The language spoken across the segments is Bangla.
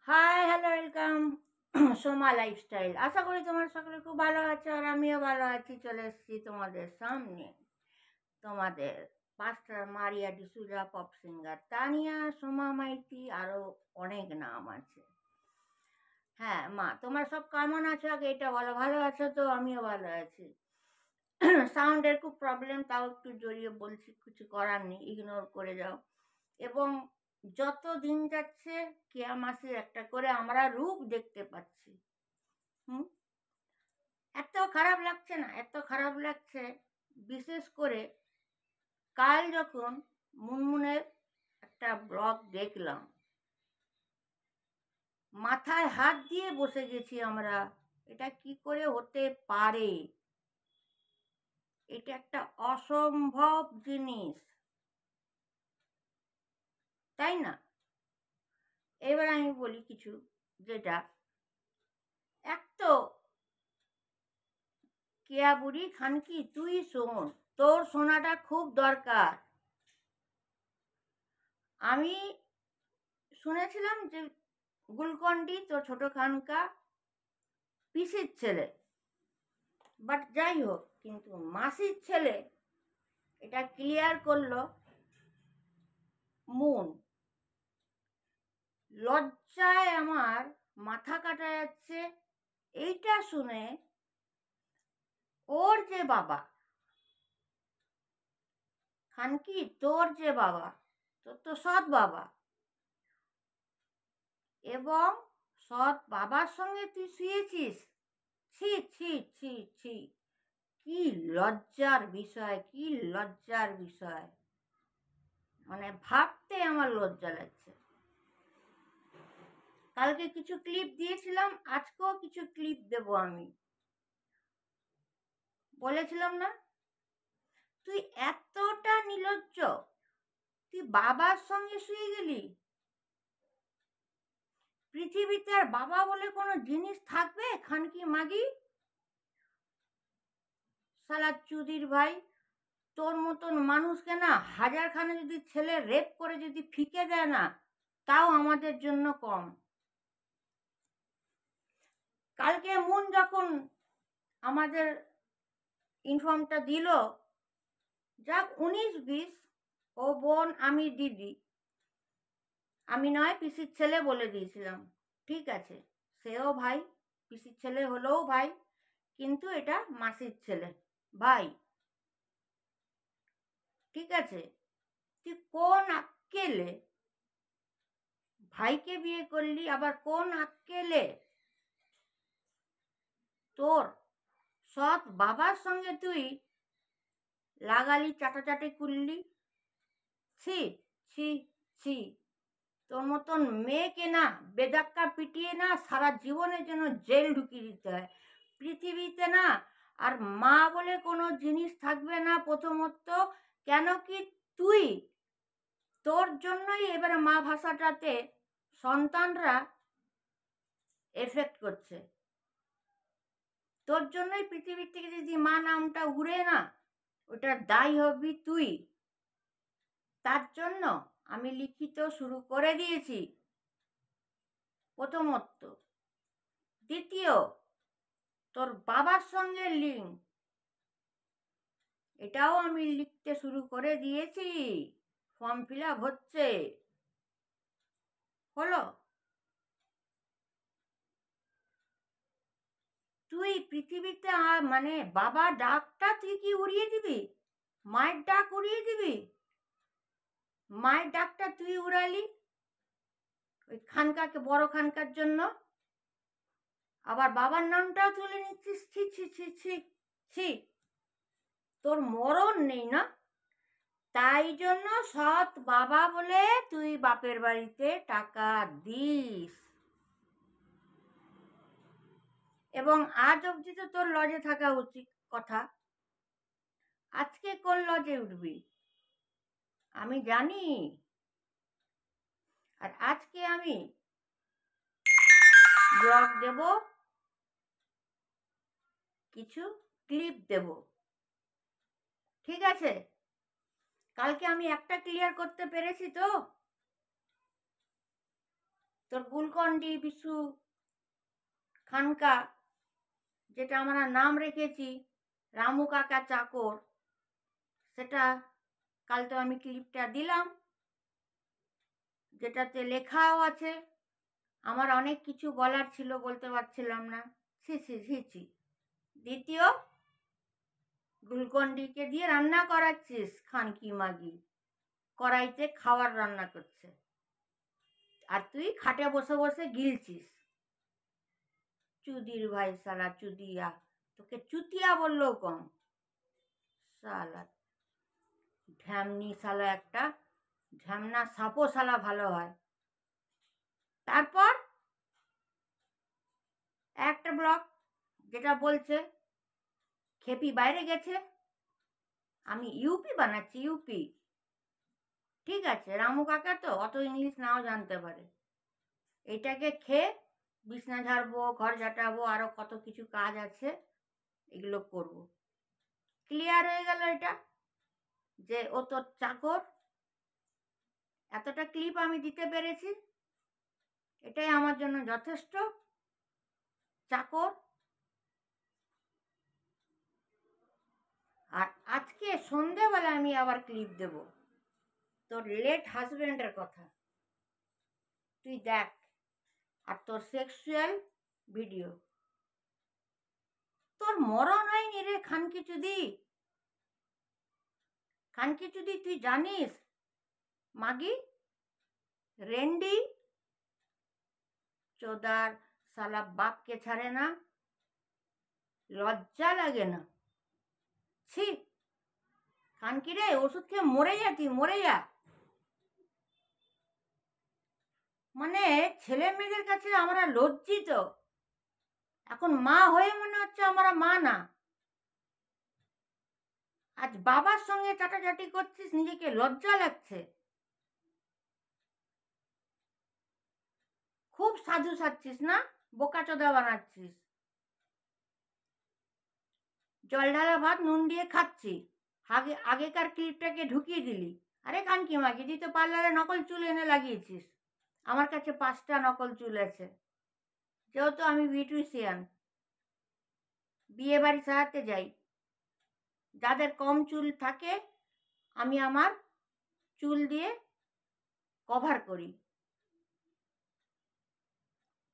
High, hello, welcome Soma lifestyle. আশা করি তোমার সকলে খুব ভালো আছো, আর আমিও ভালো আছি। চলে এসেছি তোমাদের সামনে, তোমাদের pastor Maria D'Souza, pop singer Tania, Soma Maiti, আরও অনেক নাম আছে। হ্যাঁ মা, তোমার সব কেমন আছো আগে এটা বলো। ভালো আছো তো? আমিও ভালো আছি। সাউন্ডের খুব প্রবলেম, তাও একটু জড়িয়ে বলছি, কিছু করার নেই, ইগনোর করে যাও। এবং যত দিন যাচ্ছে কেয়া মাসির একটা করে আমরা রূপ দেখতে পাচ্ছি। হুম, এত খারাপ লাগছে না, এত খারাপ লাগছে। বিশেষ করে কাল যখন মুনমুনের একটা ব্লগ দেখলাম, মাথায় হাত দিয়ে বসে গেছি আমরা। এটা কি করে হতে পারে? এটা একটা অসম্ভব জিনিস, তাই না? এবার আমি বলি কিছু, যেটা এক তো কেয়া বুড়ি খানকি, তুই শোন, তোর শোনাটা খুব দরকার। আমি শুনেছিলাম যে গুলকন্ডি তোর ছোট খানকা পিসির ছেলে, বাট যাই হোক, কিন্তু মাসির ছেলে, এটা ক্লিয়ার করলো মুন। লজ্জায় আমার মাথা কাটা যাচ্ছে এইটা শুনে। ওর যে বাবা খানকি, তোর যে বাবা, তোর তো সৎ বাবা, এবং সৎ বাবার সঙ্গে তুই শুয়েছিস। ছি ছি ছি ছি, কি লজ্জার বিষয়, কি লজ্জার বিষয়। মানে ভাবতে আমার লজ্জা লাগছে। কালকে কিছু ক্লিপ দিয়েছিলাম, আজকেও কিছু ক্লিপ দেব আমি। বলেছিলাম না, তুই এতটা নির্লজ্জ, তুই বাবার সঙ্গে শুয়ে গেলি। পৃথিবীতে আর বাবা বলে কোনো জিনিস থাকবে? খানকি মাগি, শালা চুদির ভাই, তোর মতন মানুষকে না হাজারখানা যদি ছেলে রেপ করে যদি ফিকে দেয় না, তাও আমাদের জন্য কম। কালকে মুন যখন আমাদের ইনফর্মটা দিল, যাক 19-20, ও বোন আমি দিদি, আমি নয় পিসির ছেলে বলে দিয়েছিলাম। ঠিক আছে, সেও ভাই, পিসির ছেলে হলেও ভাই, কিন্তু এটা মাসির ছেলে, ভাই। ঠিক আছে, তুই কোন আক্কেলে ভাইকে বিয়ে করলি? আবার কোন আক্কেলে তোর সৎ বাবার সঙ্গে তুই লাগালি, চাটাচাটি করলি? ছি ছি ছি, তোর মতন মেয়েকে না বেধাক্কা পিটিয়ে না সারা জীবনের জন্য জেল ঢুকিয়ে দিতে হয়। পৃথিবীতে না আর মা বলে কোনো জিনিস থাকবে না। প্রথমত কেন কি, তুই, তোর জন্যই এবার মা ভাষাটাতে সন্তানরা এফেক্ট করছে। তোর জন্যই পৃথিবীর থেকে যদি মা নামটা উড়ে না, ওটার দায়ী হবি তুই। তার জন্য আমি লিখিত শুরু করে দিয়েছি, প্রথমত। দ্বিতীয়, তোর বাবার সঙ্গে লিঙ্ক, এটাও আমি লিখতে শুরু করে দিয়েছি। ফর্ম ফিল আপ হচ্ছে, হলো। তুই পৃথিবীতে মানে বাবা ডাকটা তুই কি উড়িয়ে দিবি? মায়ের ডাক উড়িয়ে দিবি? মায়ের ডাকটা তুই উড়ালি ওই খানকাকে, বড় খানকার জন্য। আবার বাবার নামটাও তুলে নিচ্ছিস। ছি ছি ছি ছি ছি, তোর মরণ নেই না? তাই জন্য সৎ বাবা বলে তুই বাপের বাড়িতে টাকা দিস। এবং আজ অবধি তো তোর লজে থাকা উচিত কথা। আজকে কোন লজে উঠবি আমি জানি। আর আজকে আমি ব্লগ দেব, কিছু ক্লিপ দেব। ঠিক আছে, কালকে আমি একটা ক্লিয়ার করতে পেরেছি তো? তোর গুলকন্ডি বিশু খানকা, যেটা আমরা নাম রেখেছি রামু কাকা চাকর, সেটা কাল তো আমি ক্লিপটা দিলাম, যেটাতে লেখাও আছে। আমার অনেক কিছু বলার ছিল, বলতে পারছিলাম না। ছি। দ্বিতীয়, গুলকন্ডিকে দিয়ে রান্না করাচ্ছিস খানকি মাগি, কড়াইতে খাবার রান্না করছে, আর তুই খাটে বসে বসে গিলছিস। চুদির ভাই শালা চুদিয়া, তোকে চুতিয়া বললেও কম। শালা ঢ্যামনি শালা একটা, ঢ্যামনা সাপও শালা ভালো হয়। তারপর একটা ব্লগ যেটা বলছে খেপি বাইরে গেছে, আমি ইউপি বানাচ্ছি, ইউপি। ঠিক আছে, রামু কাকা তো অত ইংলিশ নাও জানতে পারে। এটাকে খেয়ে বিছনা ঝাড়বো, ঘর ঝাঁটাবো, আরো কত কিছু কাজ আছে, এগুলো করব। ক্লিয়ার হয়ে গেল এটা, যে ও তোর চাকর। এতটা ক্লিপ আমি দিতে পেরেছি, এটাই আমার জন্য যথেষ্ট। চাকর। আর আজকে সন্ধেবেলা আমি আবার ক্লিপ দেব তোর লেট হাজবেন্ডের কথা, তুই দেখ, আর তোর সেক্সুয়াল ভিডিও। তোর মরণ হয়নি রে খানকি চুদি, খানকি চুদি, তুই জানিস মাগি রেন্ডি চোদার শালা বাপকে ছাড়ে না, লজ্জা লাগে না? ছি, খানকি রে, ওষুধ খেয়ে মরে যা, তুই মরে যা। মানে ছেলে মেয়েদের কাছে আমরা লজ্জিত, এখন মা হয়ে মনে হচ্ছে আমরা মা না। আজ বাবার সঙ্গে চাটাচাটি করছিস, নিজেকে লজ্জা লাগছে। খুব সাধু সাজছিস না, বোকাচোদা বানাচ্ছিস। জল ঢালা ভাত নুন দিয়ে খাচ্ছি, আগেকার ক্লিপটাকে ঢুকিয়ে দিলি। আরে কানকি মাগি, তুই তো পার্লারে নকল চুল এনে লাগিয়েছিস। আমার কাছে 5টা নকল চুল আছে, যেহেতু আমি বিউটিশিয়ান, বিয়ে বাড়ি সাজাতে যাই। যাদের কম চুল থাকে আমি আমার চুল দিয়ে কভার করি।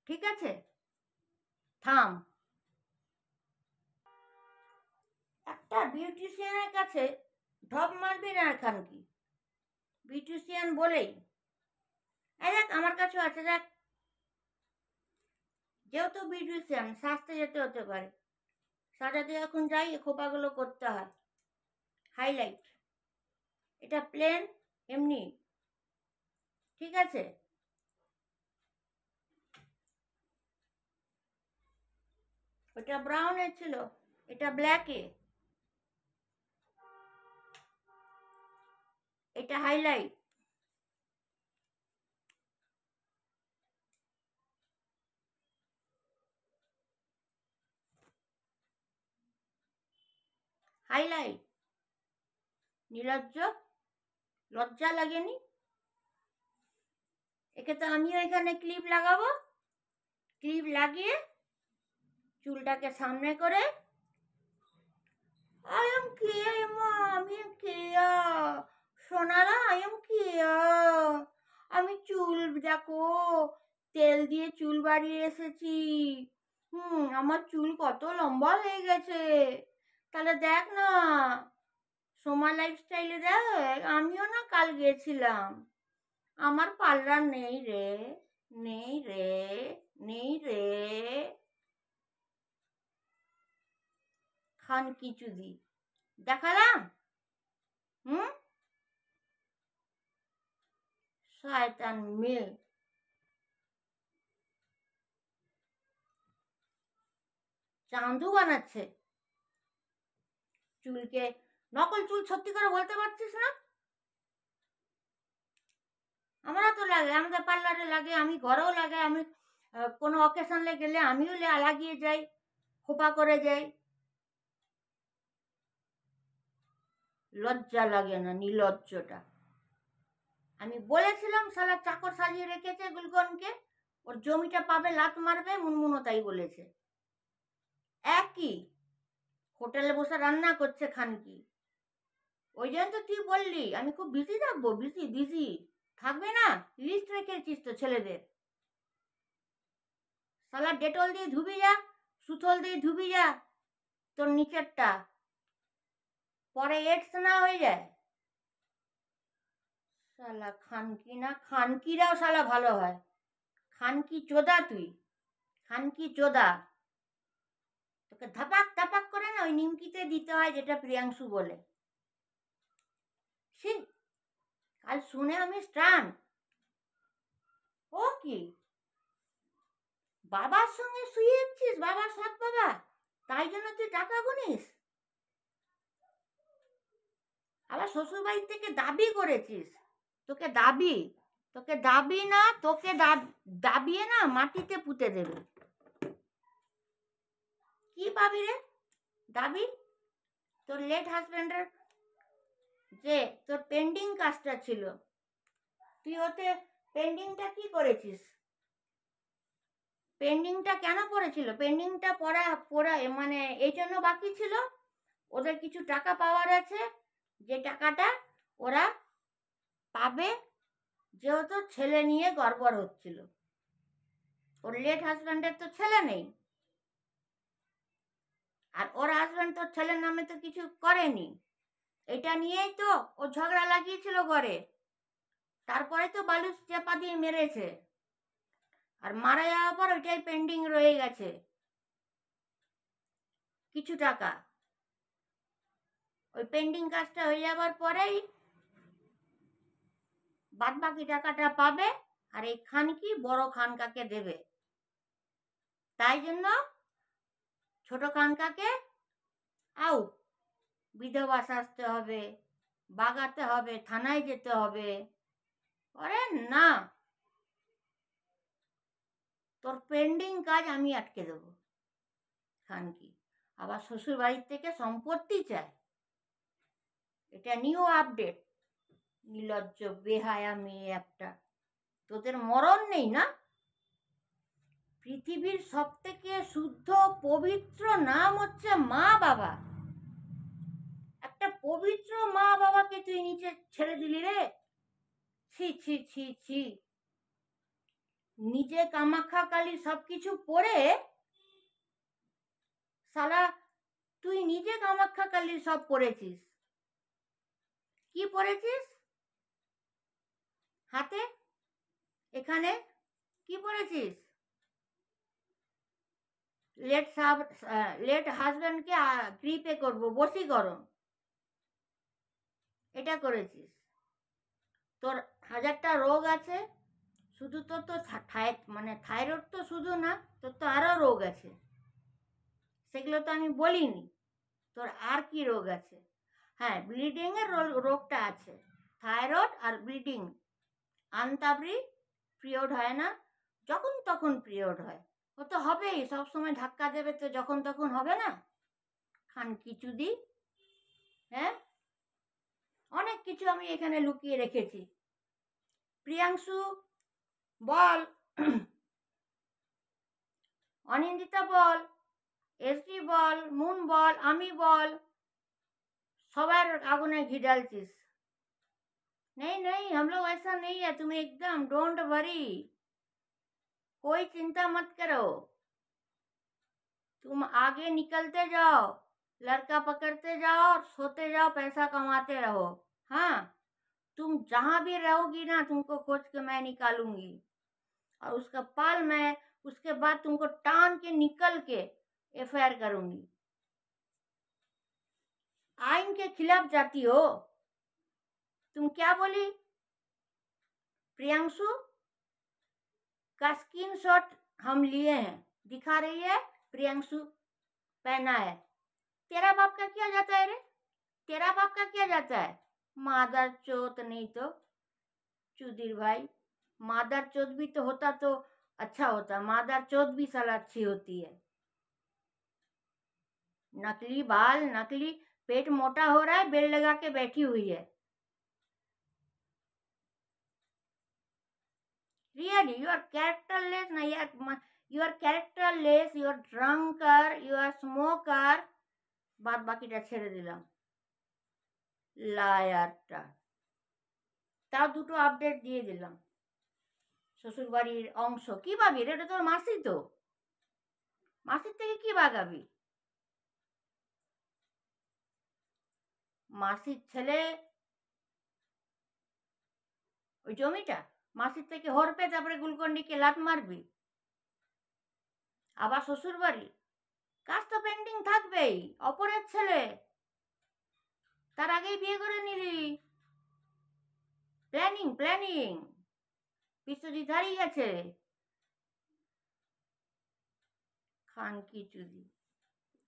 ঠিক আছে, থাম। একটা বিউটিশিয়ানের কাছে ঢপ মারবি না খানকি, বিউটিশিয়ান বলেই। দেখ আমার কাছেও আছে, দেখ, যেহেতু বিউটিশিয়ান সাজতে যেতে হতে পারে, সাজাতে যখন যাই খোপাগুলো করতে হয়, হাইলাইট। এটা প্লেন এমনি, ঠিক আছে। ওটা ব্রাউনে ছিল, এটা ব্ল্যাকে। এটা হাইলাইট। হাইলাইট। নির্লজ্জ, লজ্জা লাগেনি? একে তো আমিও এখানে ক্লিপ লাগাবো, ক্লিপ লাগিয়ে চুলটাকে সামনে করে আই এম কেয়া, মা আমি কেয়া, সোনারা আই এম কেয়া, আমি চুল দেখো তেল দিয়ে চুল বাড়িয়ে এসেছি। আমার চুল কত লম্বা হয়ে গেছে, তাহলে দেখ না, সোমা লাইফস্টাইলে দেখ, আমিও না কাল গেছিলাম। আমার পার্লার নেই রে, নেই রে, নেই রে। খানকি চুদি দেখালাম? শয়তান মেয়ে। চাঁদু বানাচ্ছে চুলকে, নকল চুল সত্যি করে বলতে পারছিস না? আমরা তো লাগে, আমাদের পার্লারে লাগে, আমি ঘরেও লাগে, আমি কোনো অকেশনে গেলে আমিও লাগিয়ে যাই, খোপা করে যাই। লজ্জা লাগে না নির্লজ্জটা? আমি বলেছিলাম শালা চাকর সাজিয়ে রেখেছে গুলকনকে, ওর জমিটা পাবে, লাত মারবে, মুনমুনও তাই বলেছে। একই হোটেলে বসে রান্না করছে খানকি। ওই জন্য তো তুই বললি আমি খুব বিজি থাকবো, বিজি বিজি থাকবে না, লিস্ট রেখেছিস তো ছেলেদের। শালা ডেটল দিয়ে ধুবি যা, সুথল দিয়ে ধুবি যা তোর নিচেরটা, পরে এডস না হয়ে যায়। শালা খানকি না, খানকিরাও শালা ভালো হয়। খানকি চোদা তুই, খানকি চোদা। তোকে ধাপাক ধাপাক করে না ওই নিমকিতে দিতে হয়, যেটা প্রিয়াংশু বলে। কাল শুনে আমি স্টান। ও কি বাবার সঙ্গে শুয়ে যাচ্ছিস, বাবার সৎ বাবা, তাই জন্য তুই টাকা গুনিস? আবার শ্বশুর বাড়ি থেকে দাবি করেছিস? তোকে দাবি, তোকে দাবি না, তোকে দাবিয়ে না মাটিতে পুঁতে দেবে। কি পাবি রে দাবি? তোর লেট হাজব্যান্ডের যে তোর পেন্ডিং কাজটা ছিল, তুই ওতে পেন্ডিংটা কি করেছিস? পেন্ডিংটা কেন পড়েছিল? পেন্ডিংটা পড়া মানে এই জন্য বাকি ছিল, ওদের কিছু টাকা পাওয়ার আছে, যে টাকাটা ওরা পাবে, যেহেতু ছেলে নিয়ে গড়বড় হচ্ছিল। ওর লেট হাজব্যান্ডের তো ছেলে নেই, আর ওর হাজব্যান্ড তোর ছেলের নামে তো কিছু করেনি। এটা নিয়েই তো ও ঝগড়া লাগিয়েছিল ঘরে, তারপরে তো বালু চাপা দিয়ে মেরেছে, আর মারা যাওয়ার পর ওইটাই পেন্ডিং রয়ে গেছে কিছু টাকা। ওই পেন্ডিং কাজটা হয়ে যাবার পরেই বাদ বাকি টাকাটা পাবে, আর এই খানকি বড় খানকাকে দেবে। তাই জন্য ছোট খানকাকে আউট, বিধবা সাজতে হবে, বাগাতে হবে, থানায় যেতে হবে। আরে না, তোর পেন্ডিং কাজ আমি আটকে দেব। খানকি আবার শ্বশুর বাড়ির থেকে সম্পত্তি চায়, এটা নিউ আপডেট। নির্লজ্জ বেহায়া মেয়ে একটা, তোদের মরণ নেই না? পৃথিবীর সব থেকে শুদ্ধ পবিত্র নাম হচ্ছে মা বাবা। একটা পবিত্র মা বাবাকে তুই নিচে ছেড়ে দিলি রে। ছি ছি ছি ছি। নিজে কামাখ্যা কালী সবকিছু পড়ে শালা তুই নিজে কামাখ্যা কালীর সব পড়েছিস। কি পড়েছিস হাতে? এখানে কি পড়েছিস? লেট হাজব্যান্ডকে গ্রিপে করবো, বশীকরণ, এটা করেছিস। তোর হাজারটা রোগ আছে, শুধু তোর তো মানে থাইরয়েড তো শুধু না, তোর তো আরও রোগ আছে, সেগুলো তো আমি বলিনি। তোর আর কি রোগ আছে? হ্যাঁ, ব্লিডিংয়ের রোগটা আছে, থাইরয়েড আর ব্লিডিং। আনতাবড়ি পিরিয়ড হয় না, যখন তখন পিরিয়ড হয়, ও তো হবেই, সবসময় ধাক্কা দেবে তো যখন তখন হবে না। খানকি চুদি, হ্যাঁ, অনেক কিছু আমি এখানে লুকিয়ে রেখেছি। প্রিয়াংশু বল, অনিন্দিতা বল, এসডি বল, মুন বল, আমি বল, সবার আগুনে घी डालतीस। नहीं नहीं, हम लोग ऐसा नहीं है, तुम एकदम डोंट वरी, कोई चिंता मत करो, तुम आगे निकलते जाओ, लड़का पकड़ते जाओ और सोते जाओ, पैसा कमाते रहो। हाँ, तुम जहां भी रहोगी ना, तुमको खोज के मैं निकालूंगी, और उसका पाल मैं उसके बाद तुमको टान के निकल के एफआईआर करूंगी। आइन के खिलाफ जाती हो तुम। क्या बोली? प्रियांशु का स्क्रीनशॉट हम लिए हैं, दिखा रही है, प्रियांशु पहना है। तेरा बाप का क्या जाता है रे? तेरा बाप का क्या जाता है? मादर चोत नहीं तो चुदिर भाई, मादर चोत भी तो होता तो अच्छा होता, मादर चोत भी साला अच्छी होती है। नकली बाल, नकली पेट मोटा हो रहा है, बेल लगा के बैठी हुई है। Really, you are characterless. না, you are characterless, you are drunker, you are smoker. বাদ বাকিটা ছেড়ে দিলাম। লায়ারটা। তাও দুটো আপডেট দিয়ে দিলাম। শ্বশুরবাড়ির অংশ কি পাবি রে? এটা তোর মাসি তো, মাসির থেকে কি বাগাবি? মাসির ছেলে ওই জমিটা মাসির থেকে হরপে, তারপরে গুলকন্ডিকে লাত মারবি। আবার শ্বশুর বাড়ি কাজ তো পেন্ডিং থাকবেই। অপরের ছেলে, তার আগেই বিয়ে করে নিলি। প্ল্যানিং প্ল্যানিং বিশ্বজিৎ হারিয়ে গেছে। খানকি চুদি,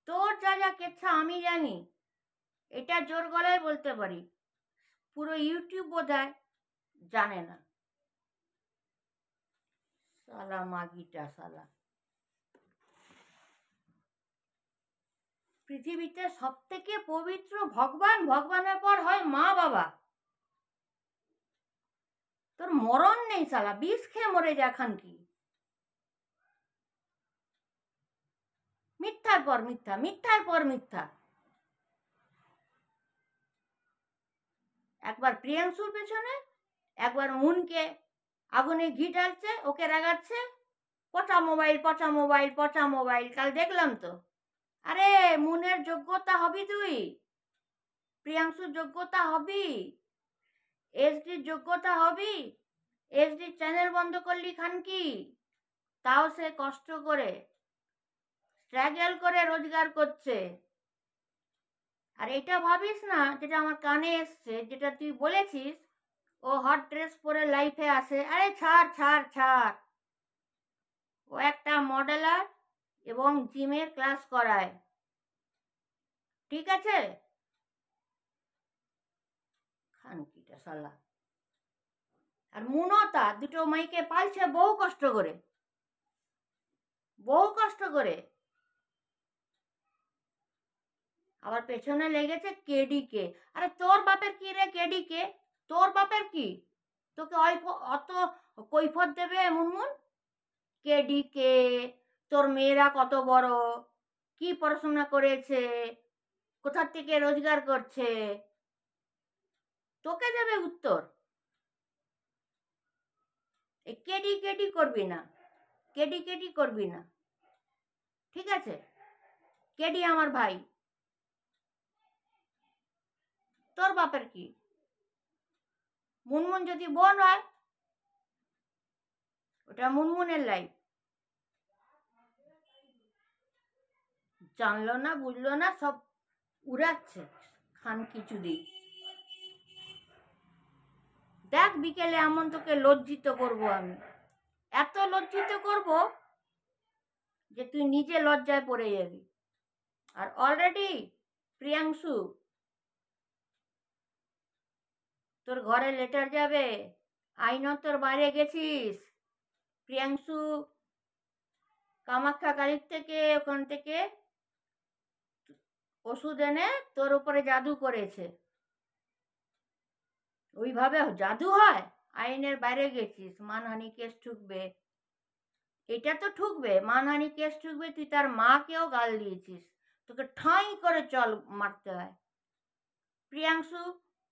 তোর যা যা কেচ্ছা আমি জানি, এটা জোর গলায় বলতে পারি। পুরো ইউটিউব বোধহয় জানে না। সালা মাগিটা সালা। পৃথিবীতে সব থেকে পবিত্র ভগবান, ভগবানের পর হয় মা বাবা। তোর মরণ নেই সালা, বিষ খেয়ে মরে যা খানকি। মিথ্যার পর মিথ্যা, মিথ্যার পর মিথ্যা। একবার প্রিয়াংশুর পেছনে, একবার মুনকে আগুনে ঘি ঢালছে, ওকে রাগাচ্ছে, পচা মোবাইল পচা মোবাইল পচা মোবাইল। কাল দেখলাম তো। আরে মুনের যোগ্যতা হবি তুই, প্রিয়াংশুর যোগ্যতা হবি, এসডির যোগ্যতা হবি। এসডির চ্যানেল বন্ধ করলি খানকি, তাও সে কষ্ট করে স্ট্রাগল করে রোজগার করছে। আর এটা ভাবিস না, যেটা আমার কানে এসছে, যেটা তুই বলেছিস ও হট ড্রেস পরে লাইফে আসে। আরে ছাড় ছাড় ছাড়, ও একটা মডেলার এবং জিমের ক্লাস করায়, ঠিক আছে? খানকিটা সালা। আর মুনতা দুটো মাইকে পালছে বহু কষ্ট করে, বহু কষ্ট করে। আবার পেছনে লেগেছে কেডিকে। আরে তোর বাপের কি রে কেডিকে? তোর বাপের কি? তোকে অত কৈফত দেবে মুনমুন? কেডিকে, তোর মেয়েরা কত বড়, কি পড়াশোনা করেছে, কোথা থেকে রোজগার করছে, তোকে দেবে উত্তর। এই কেডি কেডি করবি না, কেডি কেডি করবি না, ঠিক আছে? কেডি আমার ভাই, তোর বাপের কি? মুনমুন যদি বোন হয়, ওটা মুনমুনের লাইফ। জানলো না বুঝলো না, সব উড়াচ্ছে খানকি চুদি। দেখ বিকেলে এমন তোকে লজ্জিত করব আমি, এত লজ্জিত করব যে তুই নিজে লজ্জায় পড়ে যাবি। আর অলরেডি প্রিয়াংশু, তোর ঘরে লেটার যাবে, আইনতর বাইরে গেছিস। প্রিয়াংশু কামাখ্যা কালীর থেকে, ওখান থেকে ওষুধ এনে তোর উপরে জাদু করেছে। ওইভাবে জাদু হয়? আইনের বাইরে গেছিস, মানহানি কেস ঠুকবে। এটা তো ঠুকবে, মানহানি কেস ঠুকবে। তুই তার মাকেও গাল দিয়েছিস, তোকে ঠাঁই করে চল মারতে হয়। প্রিয়াংশু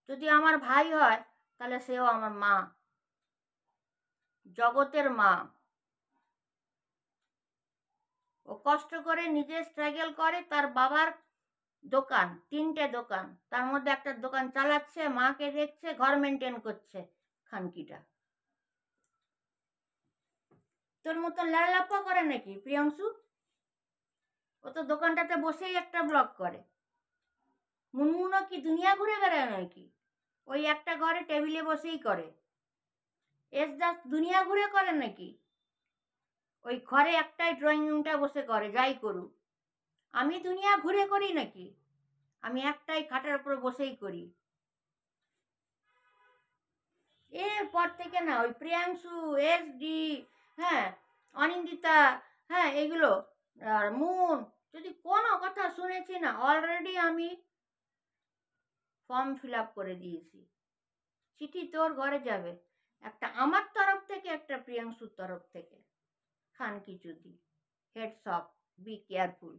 যদি আমার ভাই হয়, তাহলে সেও আমার মা, জগতের মা। ও কষ্ট করে নিজে স্ট্রাগল করে, তার বাবার দোকান, 3টে দোকান, তার মধ্যে একটা দোকান চালাচ্ছে, মাকে দেখছে, ঘর মেনটেন করছে। খানকিটা তোর মতন লালাপ্পা করে নাকি প্রিয়াংশু? ও তো দোকানটাতে বসেই একটা ব্লগ করে। মুনমুনও কি দুনিয়া ঘুরে বেড়ায় নাকি? ওই একটা ঘরে টেবিলে বসেই করে। এস দাস দুনিয়া ঘুরে করে নাকি? ওই ঘরে একটাই ড্রয়িং রুমটা বসে করে, যাই করুক। আমি দুনিয়া ঘুরে করি নাকি? আমি একটাই খাটের উপর বসেই করি। এরপর থেকে না ওই প্রিয়াংশু, এসডি, হ্যাঁ, অনিন্দিতা, হ্যাঁ, এগুলো আর মুন, যদি কোনো কথা শুনেছি না, অলরেডি আমি ফর্ম ফিল আপ করে দিয়েছি। চিঠি তোর ঘরে যাবে। একটা আমার তরফ থেকে, একটা প্রিয়াংশুর তরফ থেকে। খান কি চুদি, হেডস অফ, বি কেয়ারফুল।